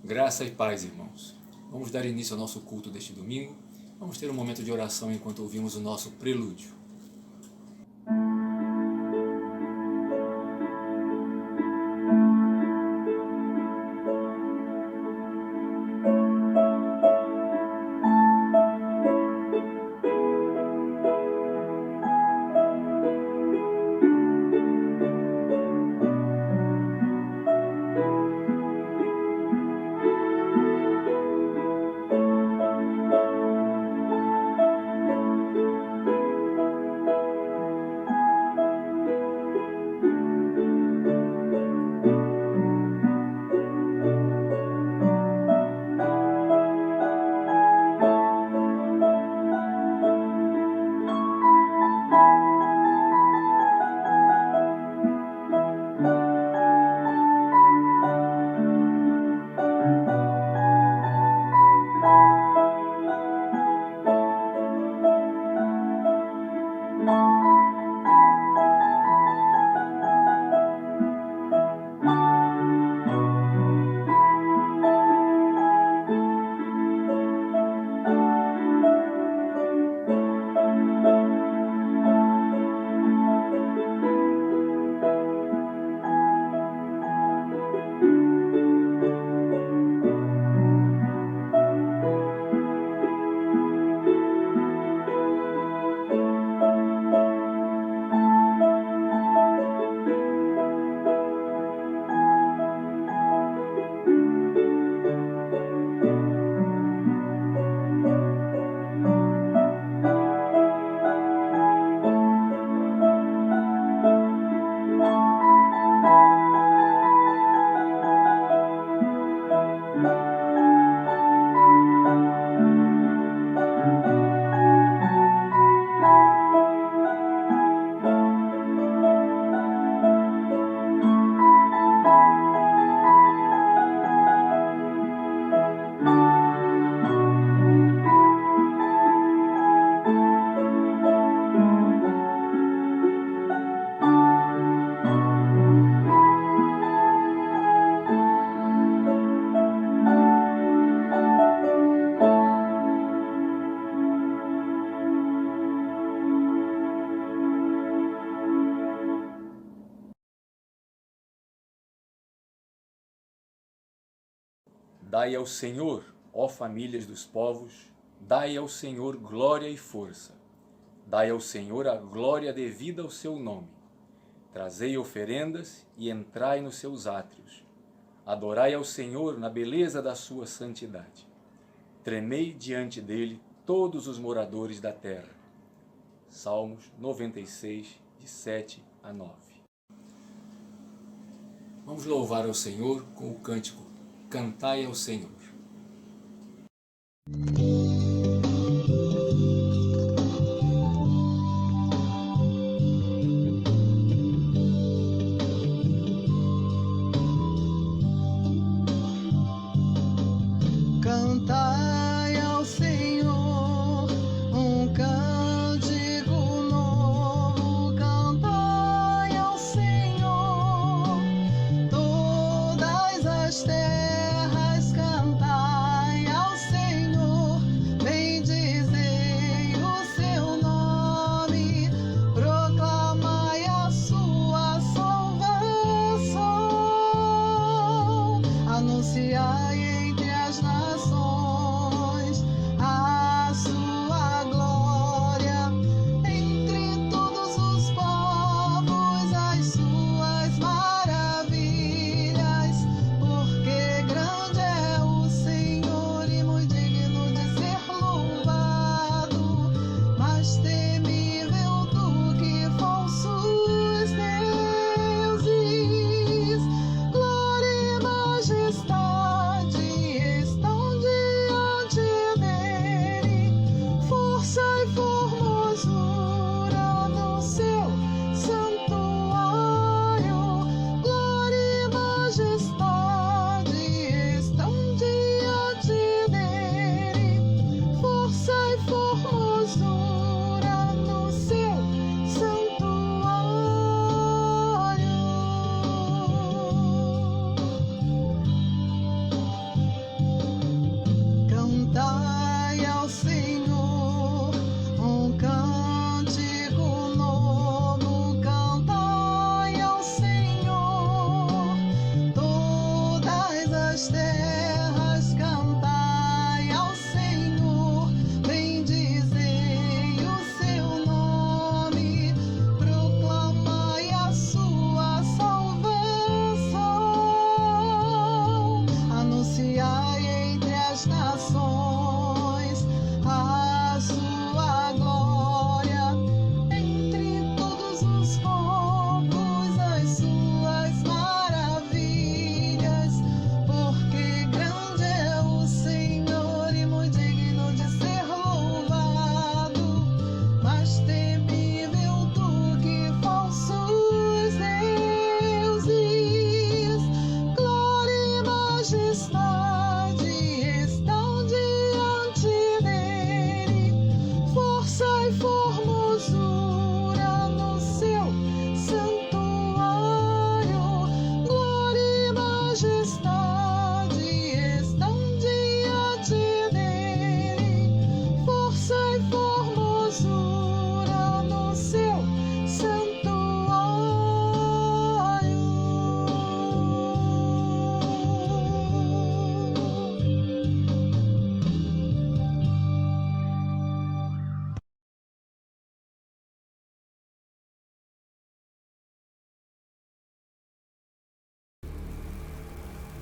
Graça e paz, irmãos. Vamos dar início ao nosso culto deste domingo. Vamos ter um momento de oração enquanto ouvimos o nosso prelúdio. Dai ao Senhor, ó famílias dos povos, dai ao Senhor glória e força. Dai ao Senhor a glória devida ao seu nome. Trazei oferendas e entrai nos seus átrios. Adorai ao Senhor na beleza da sua santidade. Tremei diante dele todos os moradores da terra. Salmos 96, de 7 a 9. Vamos louvar ao Senhor com o cântico Cantai ao Senhor. Cantai ao Senhor um cântico novo, cantai ao Senhor todas as terras, cantai ao Senhor.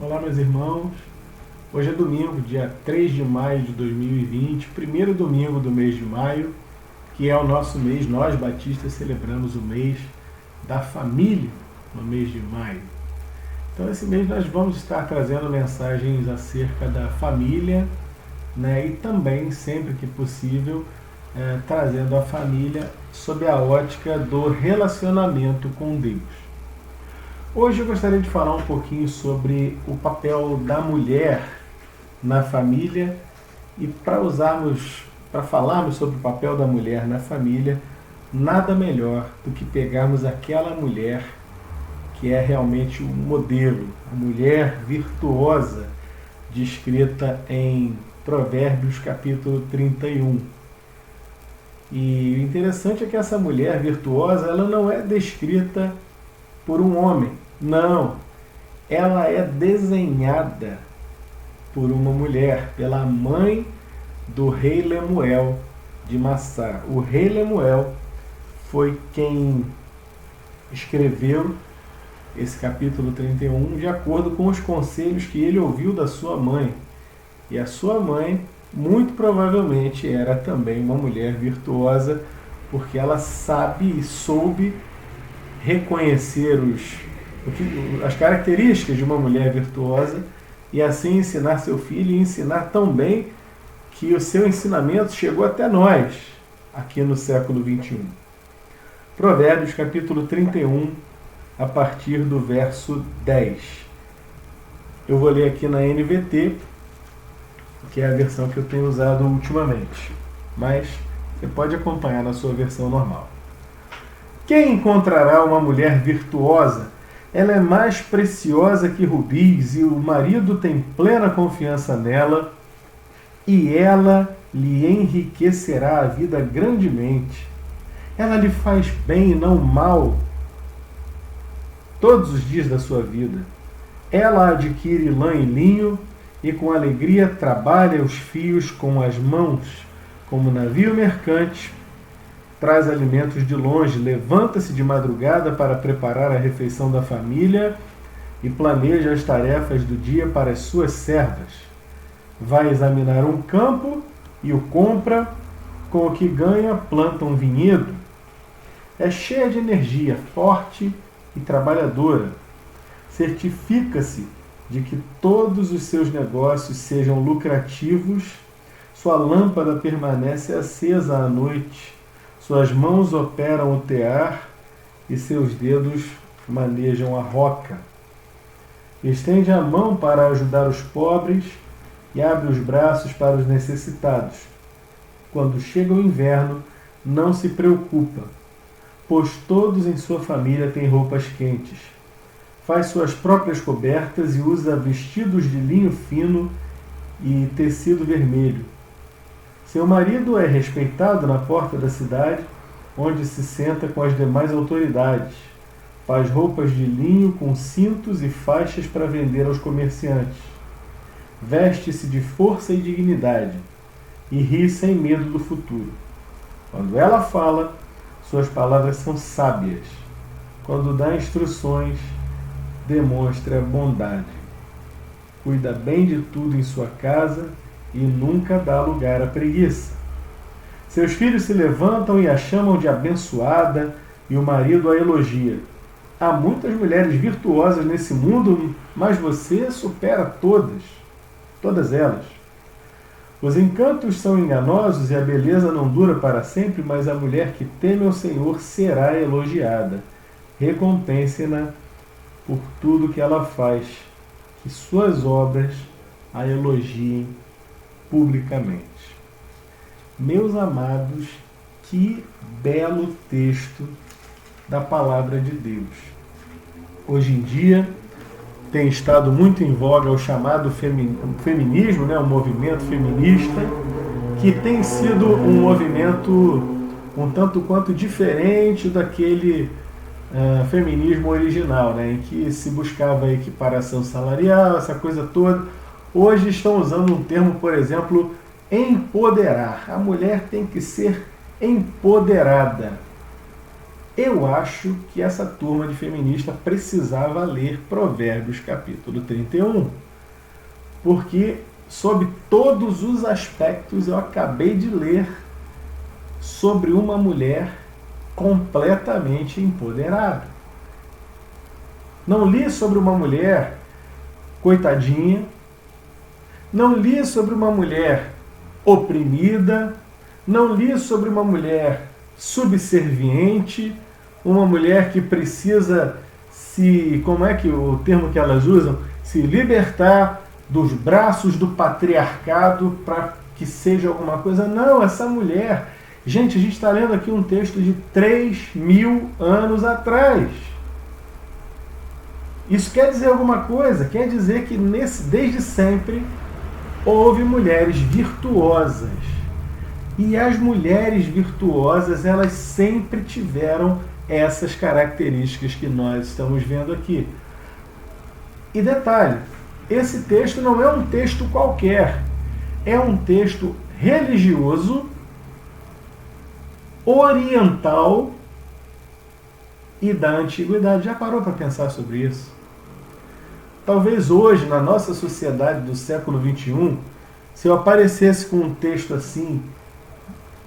Olá, meus irmãos. Hoje é domingo, dia 3 de maio de 2020, primeiro domingo do mês de maio, que é o nosso mês. Nós, batistas, celebramos o mês da família no mês de maio. Então, esse mês nós vamos estar trazendo mensagens acerca da família, né? E também, sempre que possível, trazendo a família sob a ótica do relacionamento com Deus. Hoje eu gostaria de falar um pouquinho sobre o papel da mulher na família, e para falarmos sobre o papel da mulher na família, nada melhor do que pegarmos aquela mulher que é realmente o modelo, a mulher virtuosa, descrita em Provérbios capítulo 31. E o interessante é que essa mulher virtuosa, ela não é descrita por um homem, não. Ela é desenhada por uma mulher, pela mãe do rei Lemuel de Massá. O rei Lemuel foi quem escreveu esse capítulo 31 de acordo com os conselhos que ele ouviu da sua mãe. E a sua mãe, muito provavelmente, era também uma mulher virtuosa, porque ela sabe e soube reconhecer as características de uma mulher virtuosa e assim ensinar seu filho, e ensinar tão bem que o seu ensinamento chegou até nós, aqui no século XXI. Provérbios capítulo 31, a partir do verso 10. Eu vou ler aqui na NVT, que é a versão que eu tenho usado ultimamente, mas você pode acompanhar na sua versão normal. Quem encontrará uma mulher virtuosa? Ela é mais preciosa que rubis, e o marido tem plena confiança nela, e ela lhe enriquecerá a vida grandemente. Ela lhe faz bem e não mal todos os dias da sua vida. Ela adquire lã e linho, e com alegria trabalha os fios com as mãos, como navio mercante. Traz alimentos de longe, levanta-se de madrugada para preparar a refeição da família e planeja as tarefas do dia para as suas servas. Vai examinar um campo e o compra, com o que ganha planta um vinhedo. É cheia de energia, forte e trabalhadora. Certifica-se de que todos os seus negócios sejam lucrativos. Sua lâmpada permanece acesa à noite. Suas mãos operam o tear e seus dedos manejam a roca. Estende a mão para ajudar os pobres e abre os braços para os necessitados. Quando chega o inverno, não se preocupa, pois todos em sua família têm roupas quentes. Faz suas próprias cobertas e usa vestidos de linho fino e tecido vermelho. Seu marido é respeitado na porta da cidade, onde se senta com as demais autoridades. Faz roupas de linho com cintos e faixas para vender aos comerciantes. Veste-se de força e dignidade e ri sem medo do futuro. Quando ela fala, suas palavras são sábias. Quando dá instruções, demonstra bondade. Cuida bem de tudo em sua casa e nunca dá lugar à preguiça. Seus filhos se levantam e a chamam de abençoada, e o marido a elogia. Há muitas mulheres virtuosas nesse mundo, mas você supera todas elas. Os encantos são enganosos e a beleza não dura para sempre, mas a mulher que teme ao Senhor será elogiada. Recompense-na por tudo que ela faz, que suas obras a elogiem publicamente. Meus amados, que belo texto da palavra de Deus. Hoje em dia tem estado muito em voga o chamado feminismo, o movimento feminista, que tem sido um movimento um tanto quanto diferente daquele feminismo original, em que se buscava a equiparação salarial, essa coisa toda. Hoje estão usando um termo, por exemplo, empoderar. A mulher tem que ser empoderada. Eu acho que essa turma de feminista precisava ler Provérbios capítulo 31, porque sob todos os aspectos eu acabei de ler sobre uma mulher completamente empoderada. Não li sobre uma mulher coitadinha, não li sobre uma mulher oprimida, não li sobre uma mulher subserviente, uma mulher que precisa se, como é que o termo que elas usam, se libertar dos braços do patriarcado para que seja alguma coisa. Não, essa mulher, gente, a gente está lendo aqui um texto de 3.000 anos atrás. Isso quer dizer alguma coisa? Quer dizer que desde sempre houve mulheres virtuosas. E as mulheres virtuosas, elas sempre tiveram essas características que nós estamos vendo aqui. E detalhe, esse texto não é um texto qualquer, é um texto religioso, oriental e da antiguidade. Já parou para pensar sobre isso? Talvez hoje, na nossa sociedade do século XXI, se eu aparecesse com um texto assim,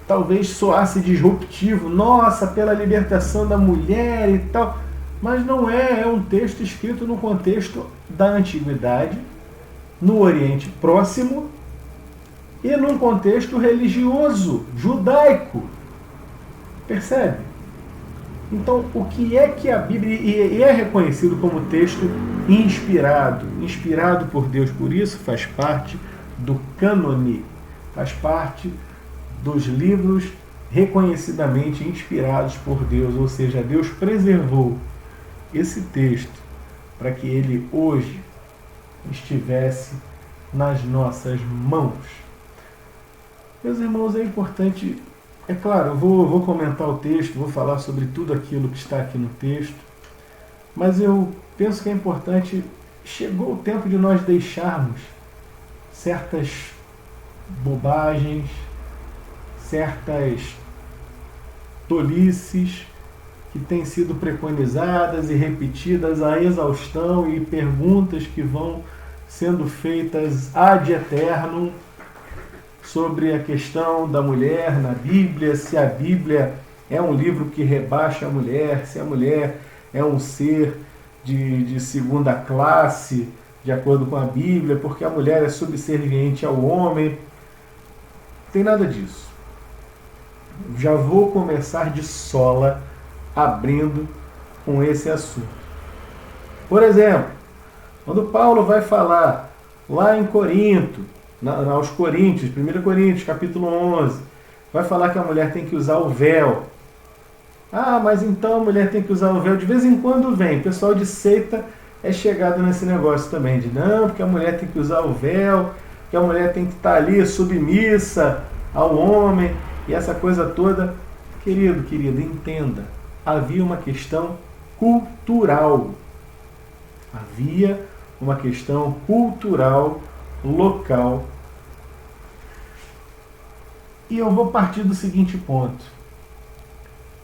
talvez soasse disruptivo, nossa, pela libertação da mulher e tal. Mas não é, é um texto escrito no contexto da antiguidade, no Oriente Próximo e num contexto religioso, judaico. Percebe? Então, o que é que a Bíblia é reconhecido como texto inspirado por Deus, por isso faz parte do cânone, faz parte dos livros reconhecidamente inspirados por Deus, ou seja, Deus preservou esse texto para que ele hoje estivesse nas nossas mãos. Meus irmãos, é importante, é claro, eu vou comentar o texto, vou falar sobre tudo aquilo que está aqui no texto, mas eu penso que é importante, chegou o tempo de nós deixarmos certas bobagens, certas tolices que têm sido preconizadas e repetidas à exaustão e perguntas que vão sendo feitas ad eternum sobre a questão da mulher na Bíblia, se a Bíblia é um livro que rebaixa a mulher, se a mulher é um ser de segunda classe, de acordo com a Bíblia, porque a mulher é subserviente ao homem. Não tem nada disso. Já vou começar de sola abrindo com esse assunto. Por exemplo, quando Paulo vai falar lá em Corinto, aos Coríntios, 1 Coríntios, capítulo 11, vai falar que a mulher tem que usar o véu. Ah, mas então a mulher tem que usar o véu. De vez em quando vem, o pessoal de seita é chegado nesse negócio também, de não, porque a mulher tem que usar o véu, que a mulher tem que estar ali submissa ao homem, e essa coisa toda. Querido, querida, entenda, havia uma questão cultural. Havia uma questão cultural local. E eu vou partir do seguinte ponto.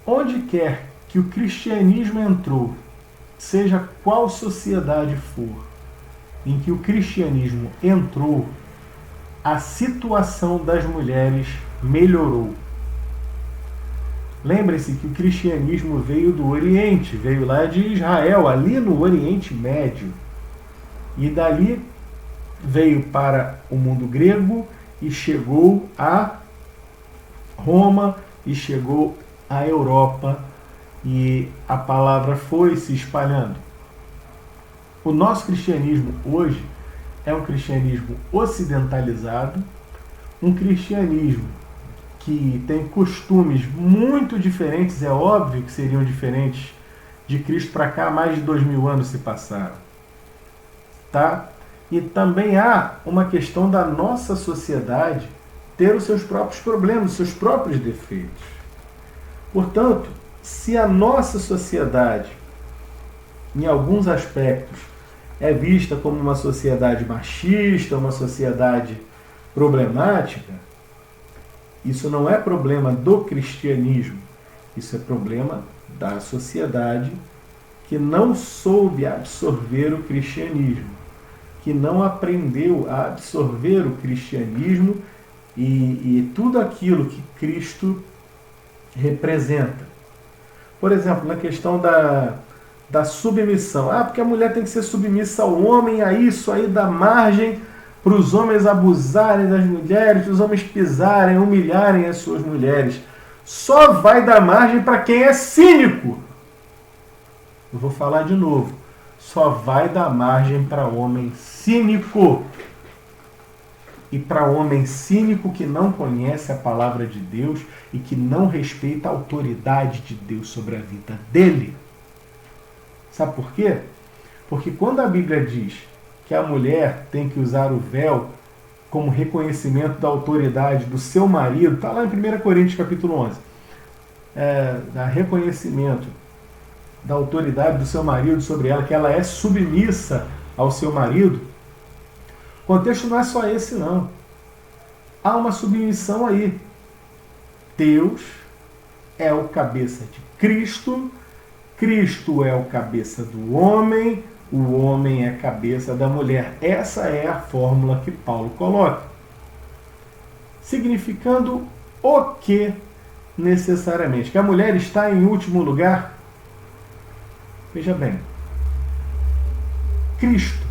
Onde quer que o cristianismo entrou, seja qual sociedade for, em que o cristianismo entrou, a situação das mulheres melhorou. Lembre-se que o cristianismo veio do Oriente, veio lá de Israel, ali no Oriente Médio. E dali veio para o mundo grego e chegou a Roma e chegou à Europa, e a palavra foi se espalhando. O nosso cristianismo hoje é um cristianismo ocidentalizado, um cristianismo que tem costumes muito diferentes, é óbvio que seriam diferentes de Cristo para cá, mais de 2000 anos se passaram. Tá? E também há uma questão da nossa sociedade ter os seus próprios problemas, os seus próprios defeitos. Portanto, se a nossa sociedade, em alguns aspectos, é vista como uma sociedade machista, uma sociedade problemática, isso não é problema do cristianismo, isso é problema da sociedade que não soube absorver o cristianismo, que não aprendeu a absorver o cristianismo e tudo aquilo que Cristo representa. Por exemplo, na questão da submissão. Porque a mulher tem que ser submissa ao homem, a isso aí dá margem para os homens abusarem das mulheres, para os homens pisarem, humilharem as suas mulheres. Só vai dar margem para quem é cínico. Eu vou falar de novo. Só vai dar margem para homem cínico. E para homem cínico que não conhece a palavra de Deus e que não respeita a autoridade de Deus sobre a vida dele. Sabe por quê? Porque quando a Bíblia diz que a mulher tem que usar o véu como reconhecimento da autoridade do seu marido, está lá em 1 Coríntios capítulo 11, da reconhecimento da autoridade do seu marido sobre ela, que ela é submissa ao seu marido, o contexto não é só esse, não. Há uma submissão aí. Deus é o cabeça de Cristo, Cristo é o cabeça do homem, o homem é a cabeça da mulher. Essa é a fórmula que Paulo coloca. Significando o que necessariamente? Que a mulher está em último lugar? Veja bem, Cristo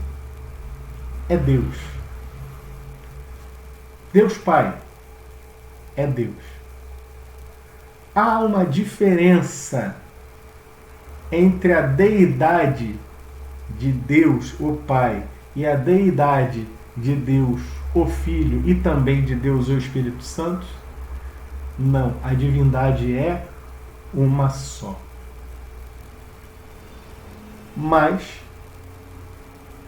é Deus. Deus Pai é Deus. Há uma diferença entre a deidade de Deus, o Pai, e a deidade de Deus, o Filho, e também de Deus, o Espírito Santo? Não, a divindade é uma só. Mas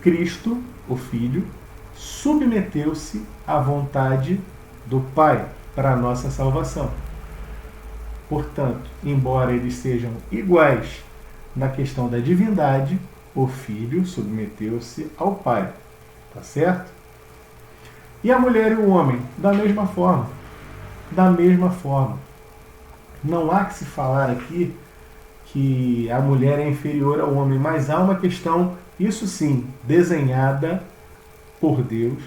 Cristo, o Filho, submeteu-se à vontade do Pai para a nossa salvação. Portanto, embora eles sejam iguais na questão da divindade, o Filho submeteu-se ao Pai. Tá certo? E a mulher e o homem, da mesma forma. Da mesma forma. Não há que se falar aqui que a mulher é inferior ao homem, mas há uma questão, isso sim, desenhada por Deus,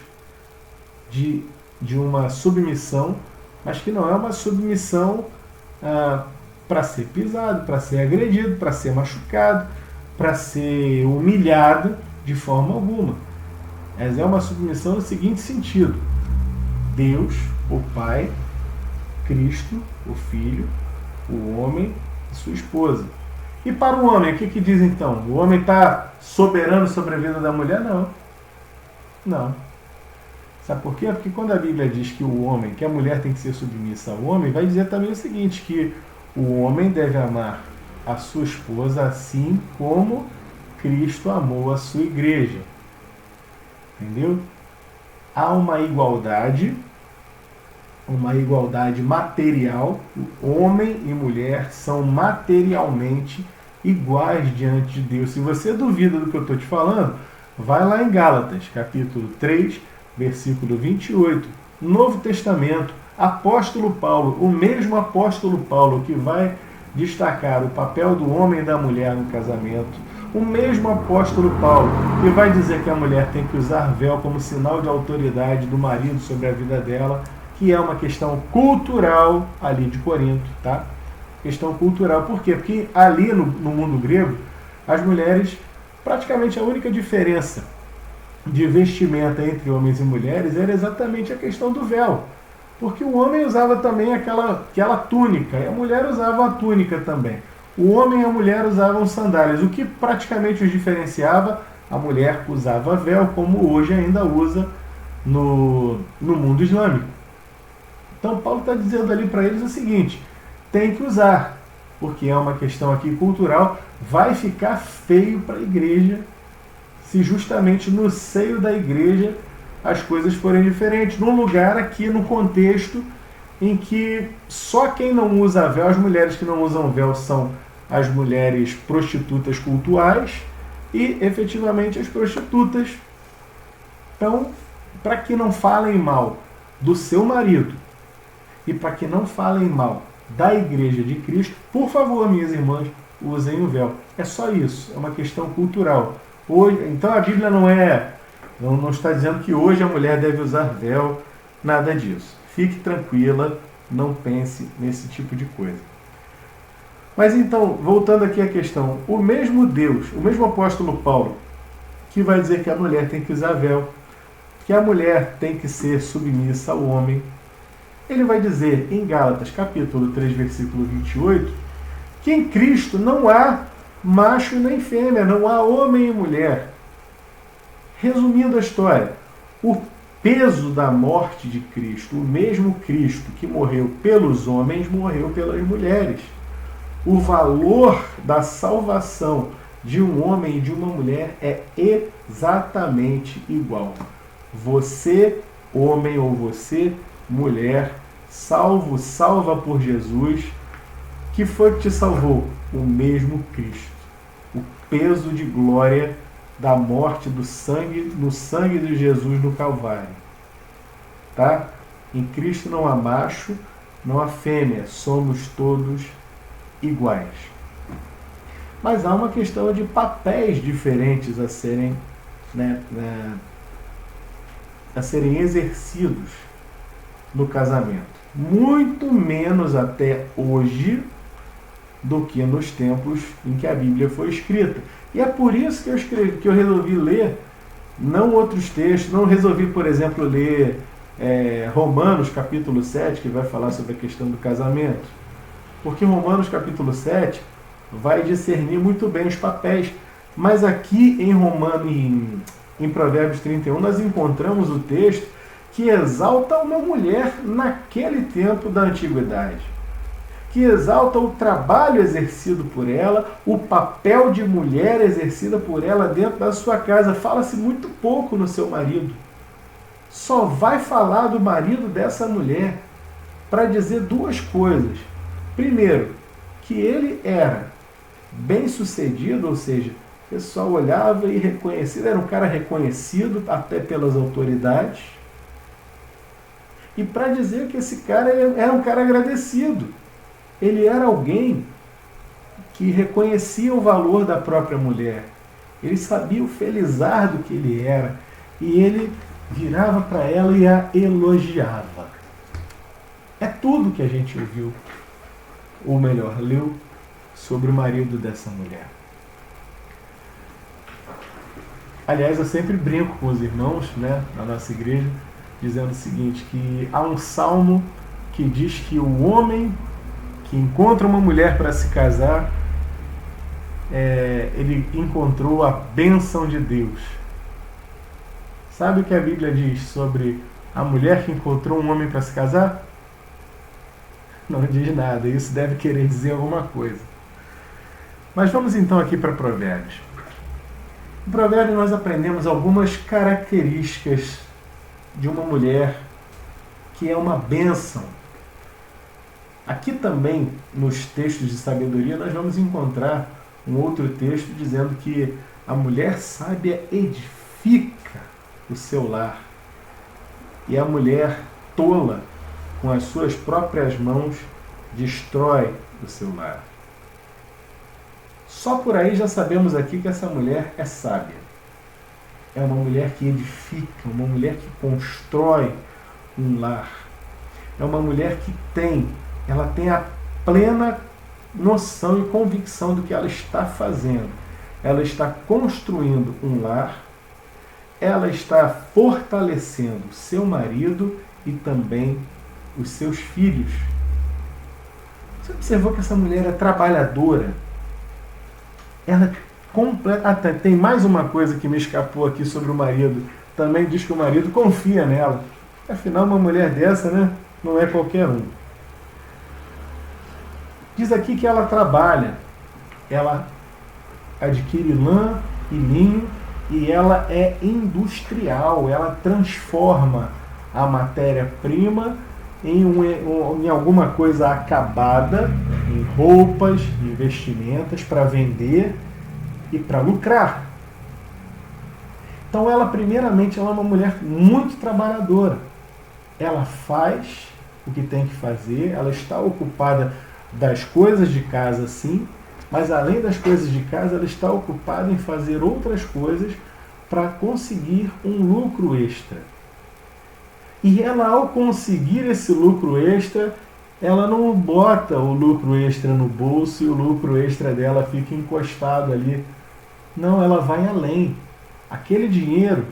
de uma submissão, mas que não é uma submissão para ser pisado, para ser agredido, para ser machucado, para ser humilhado de forma alguma. Mas é uma submissão no seguinte sentido: Deus, o Pai, Cristo, o Filho, o homem e sua esposa. E para o homem, o que diz então? O homem está soberano sobre a vida da mulher? Não. Não. Sabe por quê? Porque quando a Bíblia diz que que a mulher tem que ser submissa ao homem, vai dizer também o seguinte, que o homem deve amar a sua esposa assim como Cristo amou a sua igreja. Entendeu? Há uma igualdade material. O homem e mulher são materialmente iguais diante de Deus. Se você duvida do que eu estou te falando, vai lá em Gálatas, capítulo 3, versículo 28, Novo Testamento, apóstolo Paulo, o mesmo apóstolo Paulo que vai destacar o papel do homem e da mulher no casamento, o mesmo apóstolo Paulo que vai dizer que a mulher tem que usar véu como sinal de autoridade do marido sobre a vida dela, que é uma questão cultural ali de Corinto, tá? Questão cultural. Por quê? Porque ali no mundo grego, as mulheres, praticamente a única diferença de vestimenta entre homens e mulheres era exatamente a questão do véu. Porque o homem usava também aquela túnica, e a mulher usava a túnica também. O homem e a mulher usavam sandálias. O que praticamente os diferenciava, a mulher usava véu, como hoje ainda usa no mundo islâmico. Então Paulo está dizendo ali para eles o seguinte: tem que usar, porque é uma questão aqui cultural. Vai ficar feio para a igreja se justamente no seio da igreja as coisas forem diferentes. Num lugar aqui, no contexto em que só quem não usa véu, as mulheres que não usam véu são as mulheres prostitutas cultuais e efetivamente as prostitutas. Então, para que não falem mal do seu marido e para que não falem mal da Igreja de Cristo, por favor, minhas irmãs, usem o véu. É só isso, é uma questão cultural. Hoje, então a Bíblia não está dizendo que hoje a mulher deve usar véu, nada disso. Fique tranquila, não pense nesse tipo de coisa. Mas então, voltando aqui à questão, o mesmo Deus, o mesmo apóstolo Paulo, que vai dizer que a mulher tem que usar véu, que a mulher tem que ser submissa ao homem, ele vai dizer em Gálatas capítulo 3, versículo 28, que em Cristo não há macho nem fêmea, não há homem e mulher. Resumindo a história, o peso da morte de Cristo, o mesmo Cristo que morreu pelos homens, morreu pelas mulheres. O valor da salvação de um homem e de uma mulher é exatamente igual. Você, homem, ou você, mulher, salva por Jesus, que foi que te salvou? O mesmo Cristo. O peso de glória da morte do sangue, no sangue de Jesus no Calvário. Tá? Em Cristo não há macho, não há fêmea, somos todos iguais. Mas há uma questão de papéis diferentes a serem, a serem exercidos no casamento. Muito menos até hoje do que nos tempos em que a Bíblia foi escrita. E é por isso que eu resolvi ler não outros textos, não resolvi, por exemplo, ler Romanos capítulo 7, que vai falar sobre a questão do casamento. Porque Romanos capítulo 7 vai discernir muito bem os papéis. Mas aqui em Provérbios 31, nós encontramos o texto que exalta uma mulher naquele tempo da antiguidade, que exalta o trabalho exercido por ela, o papel de mulher exercida por ela dentro da sua casa. Fala-se muito pouco no seu marido. Só vai falar do marido dessa mulher para dizer duas coisas. Primeiro, que ele era bem-sucedido, ou seja, o pessoal olhava e reconhecia, era um cara reconhecido até pelas autoridades. E para dizer que esse cara era um cara agradecido. Ele era alguém que reconhecia o valor da própria mulher. Ele sabia o felizardo que ele era. E ele virava para ela e a elogiava. É tudo que a gente ouviu, ou melhor, leu sobre o marido dessa mulher. Aliás, eu sempre brinco com os irmãos, na nossa igreja, dizendo o seguinte, que há um salmo que diz que o homem que encontra uma mulher para se casar, ele encontrou a bênção de Deus. Sabe o que a Bíblia diz sobre a mulher que encontrou um homem para se casar? Não diz nada, isso deve querer dizer alguma coisa. Mas vamos então aqui para Provérbios. Em Provérbios nós aprendemos algumas características de uma mulher que é uma bênção. Aqui também, nos textos de sabedoria, nós vamos encontrar um outro texto dizendo que a mulher sábia edifica o seu lar e a mulher tola, com as suas próprias mãos, destrói o seu lar. Só por aí já sabemos aqui que essa mulher é sábia. É uma mulher que edifica, uma mulher que constrói um lar. É uma mulher que ela tem a plena noção e convicção do que ela está fazendo. Ela está construindo um lar, ela está fortalecendo seu marido e também os seus filhos. Você observou que essa mulher é trabalhadora? Ela tem mais uma coisa que me escapou aqui sobre o marido. Também diz que o marido confia nela. Afinal, uma mulher dessa, não é qualquer um. Diz aqui que ela trabalha, ela adquire lã e linho e ela é industrial, ela transforma a matéria-prima em alguma coisa acabada, em roupas, em vestimentas para vender e para lucrar. Então ela, primeiramente, ela é uma mulher muito trabalhadora. Ela faz o que tem que fazer, ela está ocupada das coisas de casa, sim, mas além das coisas de casa, ela está ocupada em fazer outras coisas para conseguir um lucro extra. E ela, ao conseguir esse lucro extra, ela não bota o lucro extra no bolso e o lucro extra dela fica encostado ali. Não, ela vai além. Aquele dinheiro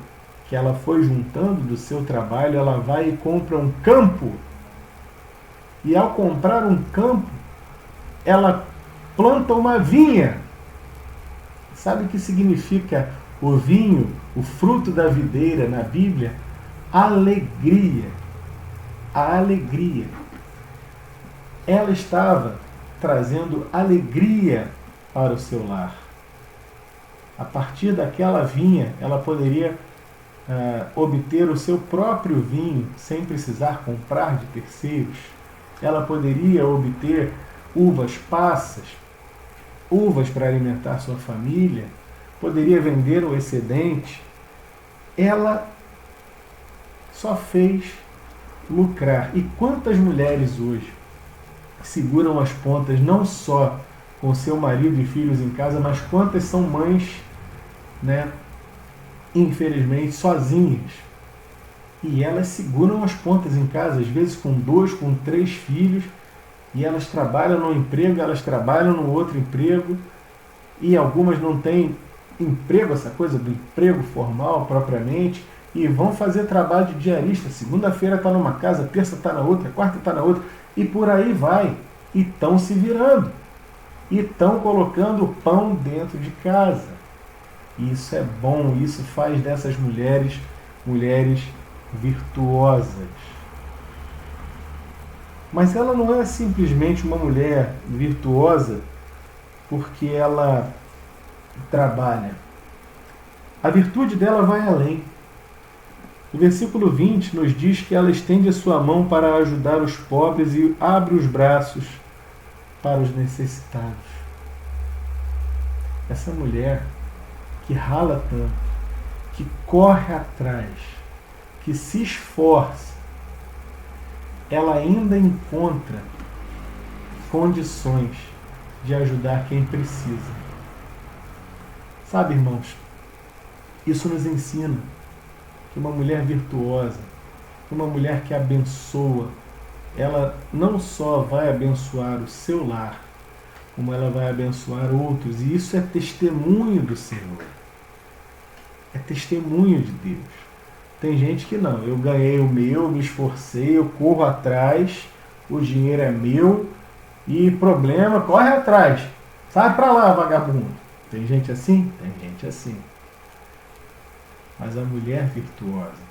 que ela foi juntando do seu trabalho, ela vai e compra um campo. E ao comprar um campo, ela planta uma vinha. Sabe o que significa o vinho, o fruto da videira na Bíblia? Alegria. A alegria. Ela estava trazendo alegria para o seu lar. A partir daquela vinha, ela poderia obter o seu próprio vinho sem precisar comprar de terceiros. Ela poderia obter uvas passas, uvas para alimentar sua família, poderia vender o excedente. Ela só fez lucrar. E quantas mulheres hoje seguram as pontas não só com seu marido e filhos em casa, mas quantas são mães, né, infelizmente, sozinhas. E elas seguram as pontas em casa, às vezes com 2, com 3 filhos, e elas trabalham num emprego, elas trabalham no outro emprego, e algumas não têm emprego, essa coisa do emprego formal propriamente, e vão fazer trabalho de diarista. Segunda-feira está numa casa, terça está na outra, quarta está na outra, e por aí vai. E estão se virando. E estão colocando o pão dentro de casa. Isso é bom, isso faz dessas mulheres virtuosas. Mas ela não é simplesmente uma mulher virtuosa porque ela trabalha. A virtude dela vai além. O versículo 20 nos diz que ela estende a sua mão para ajudar os pobres e abre os braços para os necessitados. Essa mulher que rala tanto, que corre atrás, que se esforça, ela ainda encontra condições de ajudar quem precisa. Sabe, irmãos, isso nos ensina que uma mulher virtuosa, uma mulher que abençoa, ela não só vai abençoar o seu lar, como ela vai abençoar outros. E isso é testemunho do Senhor. É testemunho de Deus. Tem gente que não. Eu ganhei o meu, me esforcei, eu corro atrás, o dinheiro é meu, e problema, corre atrás. Sai pra lá, vagabundo. Tem gente assim? Tem gente assim. Mas a mulher virtuosa,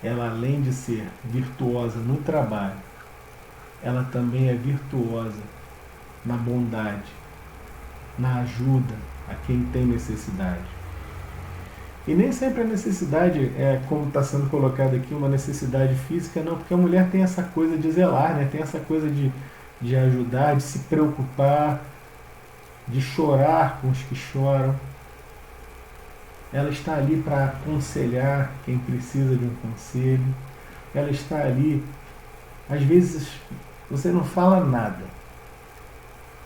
ela além de ser virtuosa no trabalho, ela também é virtuosa na bondade, na ajuda a quem tem necessidade. E nem sempre a necessidade é, como está sendo colocado aqui, uma necessidade física, não, porque a mulher tem essa coisa de zelar, né? Tem essa coisa de ajudar, de se preocupar, de chorar com os que choram. Ela está ali para aconselhar quem precisa de um conselho. Ela está ali, às vezes você não fala nada,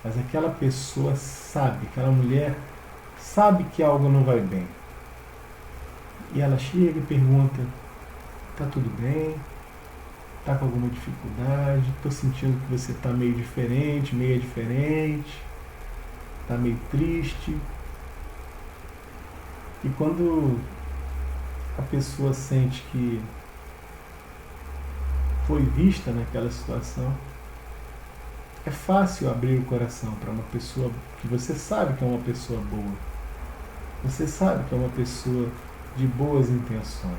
mas aquela pessoa sabe, aquela mulher sabe que algo não vai bem. E ela chega e pergunta: tá tudo bem? Tá com alguma dificuldade? Tô sentindo que você tá meio diferente, tá meio triste. E quando a pessoa sente que foi vista naquela situação, é fácil abrir o coração para uma pessoa que você sabe que é uma pessoa boa. Você sabe que é uma pessoa de boas intenções.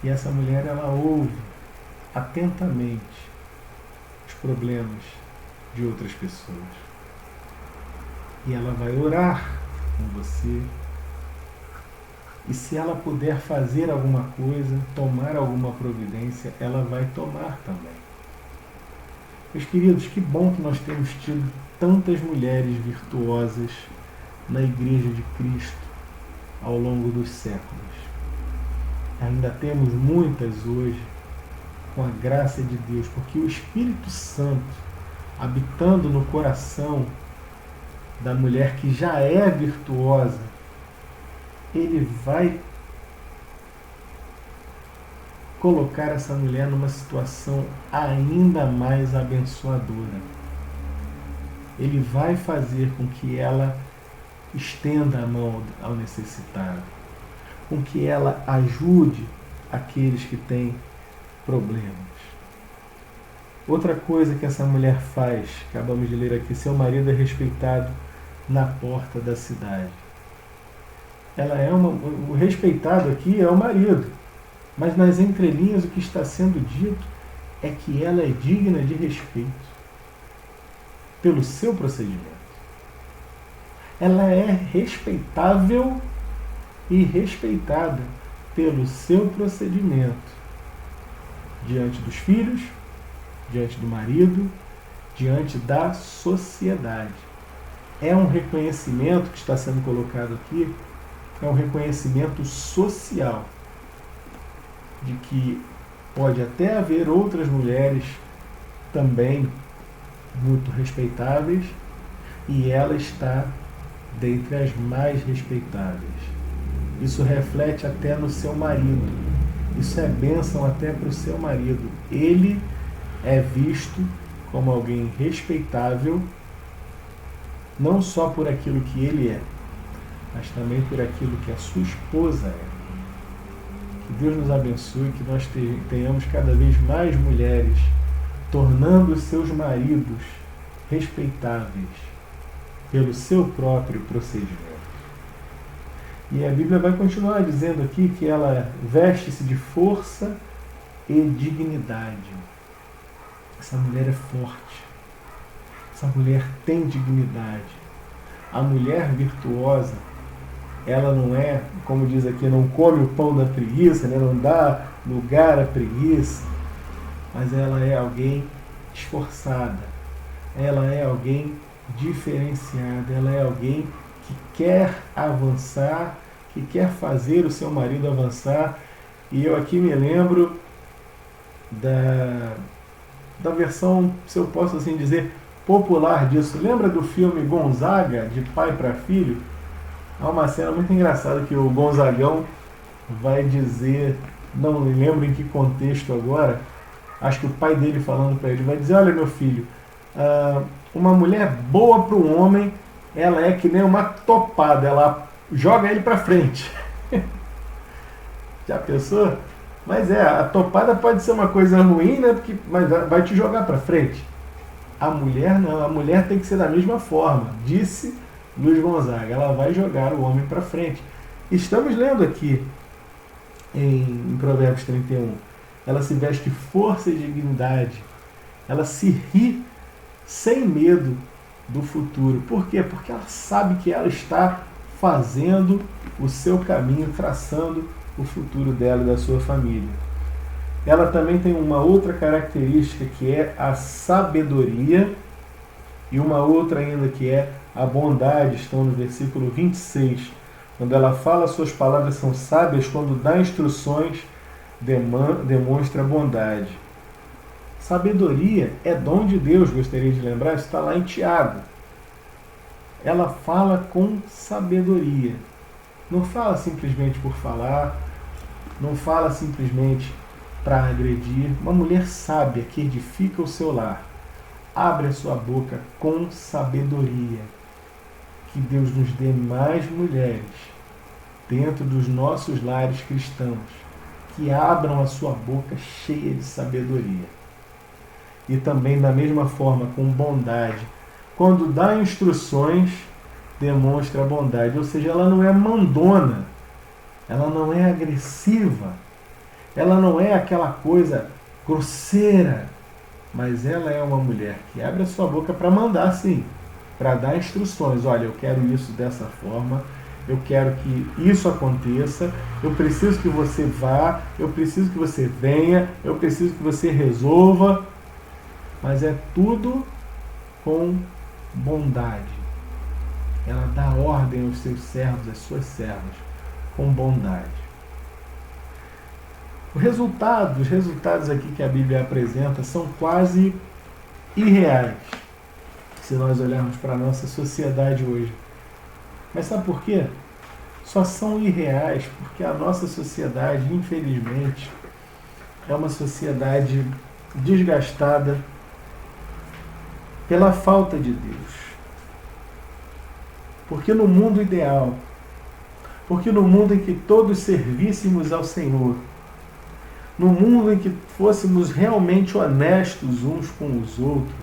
E essa mulher, ela ouve atentamente os problemas de outras pessoas. E ela vai orar com você. E se ela puder fazer alguma coisa, tomar alguma providência, ela vai tomar também. Meus queridos, que bom que nós temos tido tantas mulheres virtuosas na Igreja de Cristo ao longo dos séculos. Ainda temos muitas hoje com a graça de Deus, porque o Espírito Santo, habitando no coração da mulher que já é virtuosa, ele vai colocar essa mulher numa situação ainda mais abençoadora. Ele vai fazer com que ela estenda a mão ao necessitado, com que ela ajude aqueles que têm problemas. Outra coisa que essa mulher faz, acabamos de ler aqui, seu marido é respeitado na porta da cidade. Ela é o respeitado aqui é o marido, mas nas entrelinhas o que está sendo dito é que ela é digna de respeito pelo seu procedimento. Ela é respeitável e respeitada pelo seu procedimento diante dos filhos, diante do marido, diante da sociedade. É um reconhecimento que está sendo colocado aqui, é um reconhecimento social, de que pode até haver outras mulheres também muito respeitáveis, e ela está dentre as mais respeitáveis. Isso reflete até no seu marido. Isso é bênção até para o seu marido. Ele é visto como alguém respeitável, não só por aquilo que ele é, mas também por aquilo que a sua esposa é. Que Deus nos abençoe, que nós tenhamos cada vez mais mulheres tornando os seus maridos respeitáveis pelo seu próprio procedimento. E a Bíblia vai continuar dizendo aqui que ela veste-se de força e dignidade. Essa mulher é forte. Essa mulher tem dignidade. A mulher virtuosa, ela não é, como diz aqui, não come o pão da preguiça, né? Não dá lugar à preguiça, mas ela é alguém esforçada. Ela é alguém diferenciada. Ela é alguém que quer avançar, que quer fazer o seu marido avançar. E eu aqui me lembro da versão, se eu posso assim dizer, popular disso. Lembra do filme Gonzaga, de pai para filho? Há uma cena muito engraçada que o Gonzagão vai dizer, não me lembro em que contexto agora, acho que o pai dele falando para ele, vai dizer: olha, meu filho, uma mulher boa para um homem, ela é que nem uma topada, ela joga ele para frente. Já pensou? Mas a topada pode ser uma coisa ruim, né? Mas vai te jogar para frente. A mulher não, a mulher tem que ser da mesma forma, disse Luiz Gonzaga, ela vai jogar o homem para frente. Estamos lendo aqui em Provérbios 31, ela se veste de força e dignidade, ela se ri sem medo do futuro. Por quê? Porque ela sabe que ela está fazendo o seu caminho, traçando o futuro dela e da sua família. Ela também tem uma outra característica, que é a sabedoria, e uma outra ainda, que é a bondade. Estão no versículo 26, quando ela fala: suas palavras são sábias, quando dá instruções demonstra bondade. Sabedoria é dom de Deus, gostaria de lembrar, isso está lá em Tiago. Ela fala com sabedoria. Não fala simplesmente por falar, não fala simplesmente para agredir. Uma mulher sábia que edifica o seu lar, abre a sua boca com sabedoria. Que Deus nos dê mais mulheres dentro dos nossos lares cristãos, que abram a sua boca cheia de sabedoria. E também, da mesma forma, com bondade. Quando dá instruções, demonstra bondade. Ou seja, ela não é mandona, ela não é agressiva, ela não é aquela coisa grosseira, mas ela é uma mulher que abre a sua boca para mandar, sim, para dar instruções. Olha, eu quero isso dessa forma, eu quero que isso aconteça, eu preciso que você vá, eu preciso que você venha, eu preciso que você resolva, mas é tudo com bondade. Ela dá ordem aos seus servos, às suas servas, com bondade. os resultados aqui que a Bíblia apresenta são quase irreais, se nós olharmos para a nossa sociedade hoje. Mas sabe por quê? Só são irreais porque a nossa sociedade, infelizmente, é uma sociedade desgastada pela falta de Deus. Porque no mundo ideal, porque no mundo em que todos servíssemos ao Senhor, no mundo em que fôssemos realmente honestos uns com os outros,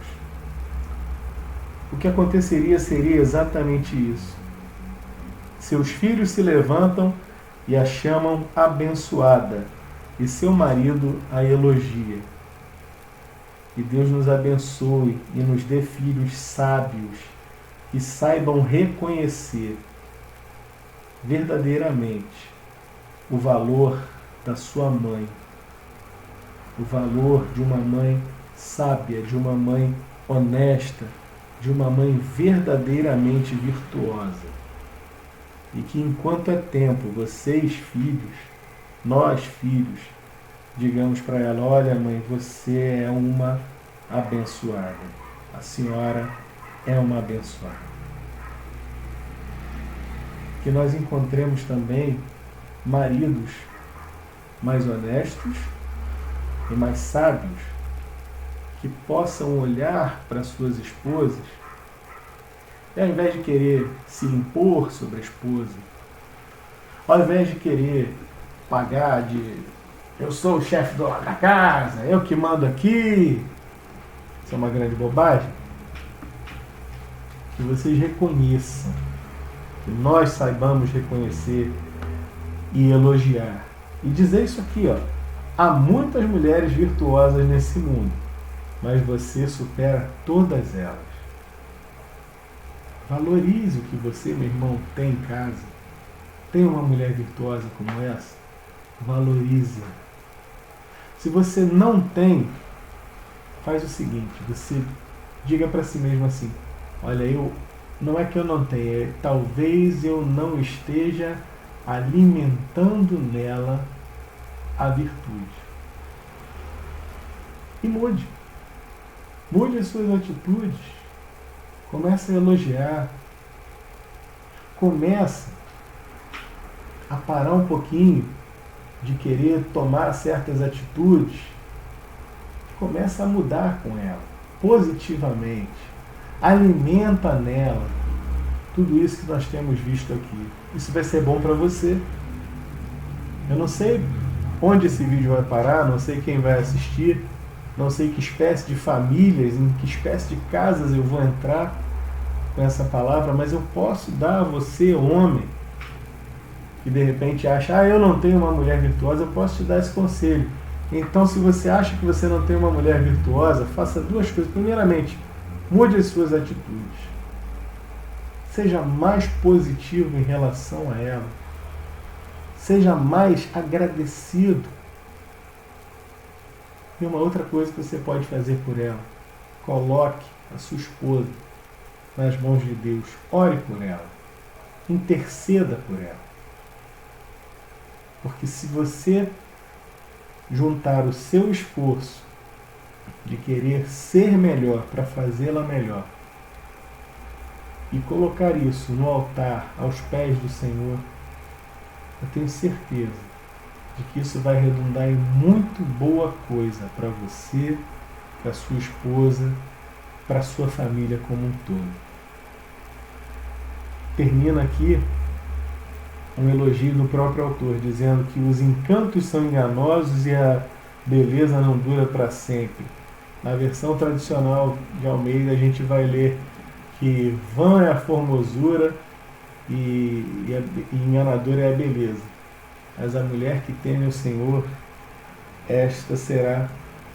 o que aconteceria seria exatamente isso. Seus filhos se levantam e a chamam abençoada, e seu marido a elogia. Que Deus nos abençoe e nos dê filhos sábios, que saibam reconhecer verdadeiramente o valor da sua mãe, o valor de uma mãe sábia, de uma mãe honesta, de uma mãe verdadeiramente virtuosa. E que enquanto é tempo, vocês filhos, nós filhos, digamos para ela: olha mãe, você é uma abençoada, a senhora é uma abençoada. Que nós encontremos também maridos mais honestos e mais sábios, que possam olhar para suas esposas e, ao invés de querer se impor sobre a esposa, ao invés de querer pagar de eu sou o chefe da casa, eu que mando aqui, isso é uma grande bobagem, que vocês reconheçam, que nós saibamos reconhecer e elogiar. E dizer isso aqui, ó: há muitas mulheres virtuosas nesse mundo, mas você supera todas elas. Valorize o que você, meu irmão, tem em casa. Tem uma mulher virtuosa como essa? Valorize. Se você não tem, faz o seguinte: você diga para si mesmo assim: olha, não é que eu não tenho, talvez eu não esteja alimentando nela a virtude. E mude. Mude as suas atitudes. Comece a elogiar. Comece a parar um pouquinho de querer tomar certas atitudes. Comece a mudar com ela, positivamente. Alimenta nela tudo isso que nós temos visto aqui. Isso vai ser bom para você. Eu não sei onde esse vídeo vai parar, não sei quem vai assistir, não sei que espécie de famílias, em que espécie de casas eu vou entrar com essa palavra, mas eu posso dar a você, homem, que de repente acha: eu não tenho uma mulher virtuosa, eu posso te dar esse conselho. Então, se você acha que você não tem uma mulher virtuosa, faça duas coisas. Primeiramente, mude as suas atitudes. Seja mais positivo em relação a ela. Seja mais agradecido. E uma outra coisa que você pode fazer por ela: coloque a sua esposa nas mãos de Deus. Ore por ela. Interceda por ela. Porque se você juntar o seu esforço de querer ser melhor para fazê-la melhor e colocar isso no altar, aos pés do Senhor, eu tenho certeza de que isso vai redundar em muito boa coisa para você, para sua esposa, para sua família como um todo. Termina aqui um elogio do próprio autor, dizendo que os encantos são enganosos e a beleza não dura para sempre. Na versão tradicional de Almeida, a gente vai ler que vã é a formosura e enganadora é a beleza. Mas a mulher que teme o Senhor, esta será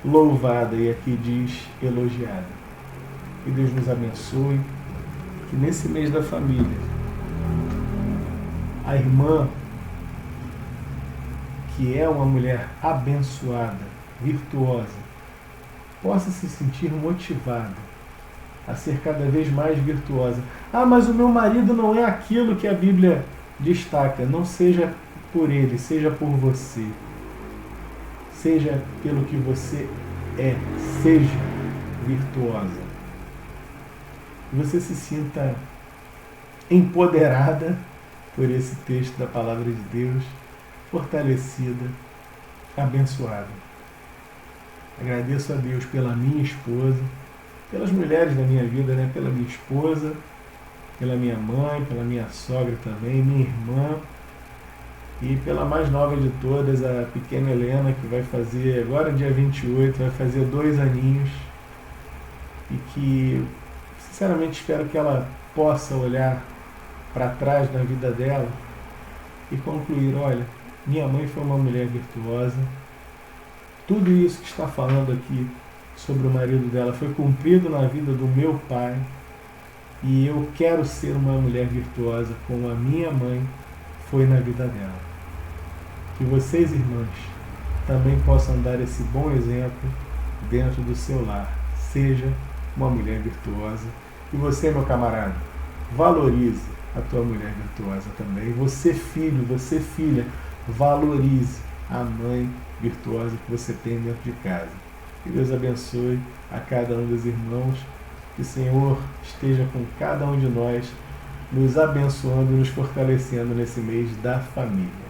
louvada, e aqui diz elogiada. Que Deus nos abençoe, que nesse mês da família, a irmã, que é uma mulher abençoada, virtuosa, possa se sentir motivada a ser cada vez mais virtuosa. Mas o meu marido não é aquilo que a Bíblia destaca. Não seja por ele, seja por você. seja pelo que você é, seja virtuosa. Que você se sinta empoderada por esse texto da Palavra de Deus, fortalecida, abençoada. Agradeço a Deus pela minha esposa, pelas mulheres da minha vida, né? Pela minha esposa, pela minha mãe, pela minha sogra também, minha irmã, e pela mais nova de todas, a pequena Helena, que vai fazer, agora dia 28, vai fazer 2 aninhos, e que, sinceramente, espero que ela possa olhar para trás na vida dela e concluir, olha, minha mãe foi uma mulher virtuosa, tudo isso que está falando aqui sobre o marido dela foi cumprido na vida do meu pai, e eu quero ser uma mulher virtuosa como a minha mãe foi na vida dela. Que vocês, irmãs, também possam dar esse bom exemplo dentro do seu lar. Seja uma mulher virtuosa. E você, meu camarada, valorize a tua mulher virtuosa também. Você, filho, você, filha, valorize a mãe virtuosa que você tem dentro de casa. Que Deus abençoe a cada um dos irmãos. Que o Senhor esteja com cada um de nós, nos abençoando e nos fortalecendo nesse mês da família.